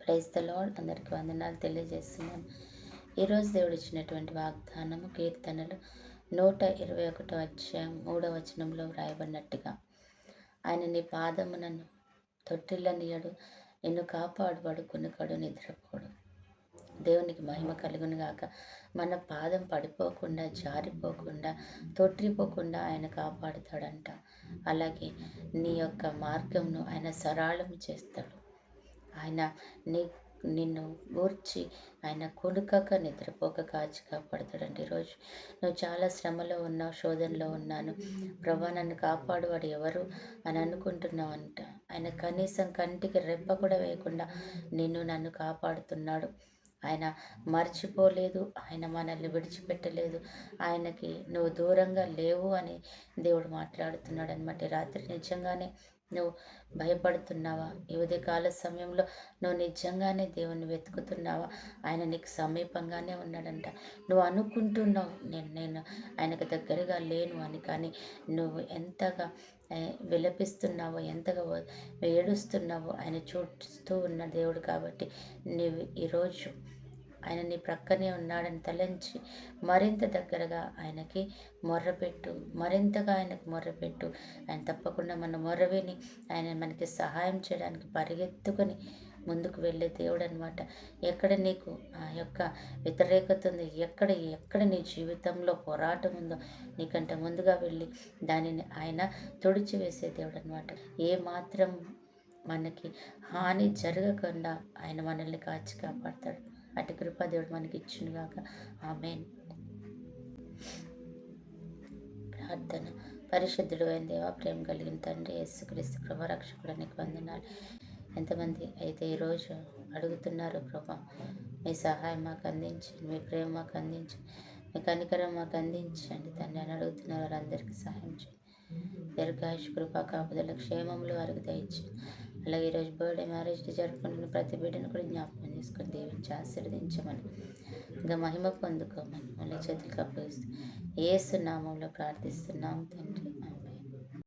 Praise the lord. అందరికీ వందనాలు తెలియజేస్తున్నాను. ఈరోజు దేవుడు ఇచ్చినటువంటి వాగ్దానము కీర్తనలు 121 అధ్యాయం 3వ వచనంలో వ్రాయబడినట్టుగా, ఆయన నీ పాదమునను తొట్టిల్లనియడు, నిన్ను కాపాడువాడు కునుకడు నిద్రపోడు. దేవునికి మహిమ కలుగును గాక. మన పాదం పడిపోకుండా, జారిపోకుండా, తొట్టిపోకుండా ఆయన కాపాడుతాడంట. అలాగే నీ యొక్క మార్గంను ఆయన సరళం చేస్తాడు. ఆయన నీ నిన్ను గూర్చి ఆయన కొనుకక నిద్రపోక కాచి కాపాడుతాడండి. ఈరోజు నువ్వు చాలా శ్రమలో ఉన్నావు, శోధనలో ఉన్నాను, ప్రభా నన్ను కాపాడువాడు ఎవరు అని అనుకుంటున్నావంట. ఆయన కనీసం కంటికి రెప్ప కూడా వేయకుండా నన్ను కాపాడుతున్నాడు. ఆయన మర్చిపోలేదు, ఆయన మనల్ని విడిచిపెట్టలేదు, ఆయనకి నువ్వు దూరంగా లేవు అని దేవుడు మాట్లాడుతున్నాడు అనమాట. రాత్రి నిజంగానే నువ్వు భయపడుతున్నావా? ఈ ఉదయకాల సమయంలో నువ్వు నిజంగానే దేవుణ్ణి వెతుకుతున్నావా? ఆయన నీకు సమీపంగానే ఉన్నాడంట. నువ్వు అనుకుంటున్నావు నేను ఆయనకు దగ్గరగా లేను అని, కానీ నువ్వు ఎంతగా విలపిస్తున్నావో, ఎంతగా ఏడుస్తున్నావో ఆయన చూస్తూ ఉన్న దేవుడు. కాబట్టి నీవు ఈరోజు ఆయన నీ ప్రక్కనే ఉన్నాడని తలంచి మరింత దగ్గరగా ఆయనకి మొర్రపెట్టు, మరింతగా ఆయనకు మొర్రపెట్టు. ఆయన తప్పకుండా మన మొర్ర విని ఆయన మనకి సహాయం చేయడానికి పరిగెత్తుకొని ముందుకు వెళ్ళే దేవుడు అనమాట. ఎక్కడ నీకు ఆ యొక్క వ్యతిరేకత ఉంది, ఎక్కడ నీ జీవితంలో పోరాటం ఉందో నీకంటే ముందుగా వెళ్ళి దానిని ఆయన తుడిచివేసే దేవుడు అనమాట. ఏ మాత్రం మనకి హాని జరగకుండా ఆయన మనల్ని కాచి కాపాడతాడు. అటు కృపా దేవుడు మనకి ఇచ్చునుగాక. ఆమేన్. ప్రార్థన. పరిశుద్ధుడు అయిన దేవా, ప్రేమ కలిగిన తండ్రి యేసుక్రీస్తు ప్రభా, రక్షకుడు నీకు వందనాలు. ఎంతమంది అయితే ఈరోజు అడుగుతున్నారు ప్రభా, మీ సహాయం మాకు అందించండి, మీ ప్రేమ మాకు అందించండి, మీ కనికరం మాకు అందించండి తండ్రి అని అడుగుతున్న వారందరికీ సహాయం చేయండి. దీర్ఘాయుష్ కృపా కాపుదల క్షేమంలో వారికి దయచేయండి. అలాగే ఈరోజు బర్త్డే, మ్యారేజ్ జరుపుకుంటున్న ప్రతి బిడ్డను కూడా జ్ఞాపకం చేసుకొని దీవించి ఆశీర్వదించమని, ఇంకా మహిమ పొందుకోమని మళ్ళీ చేతులకు అప్పగిస్తూ యేసు నామంలో ప్రార్థిస్తున్నాం తండ్రి.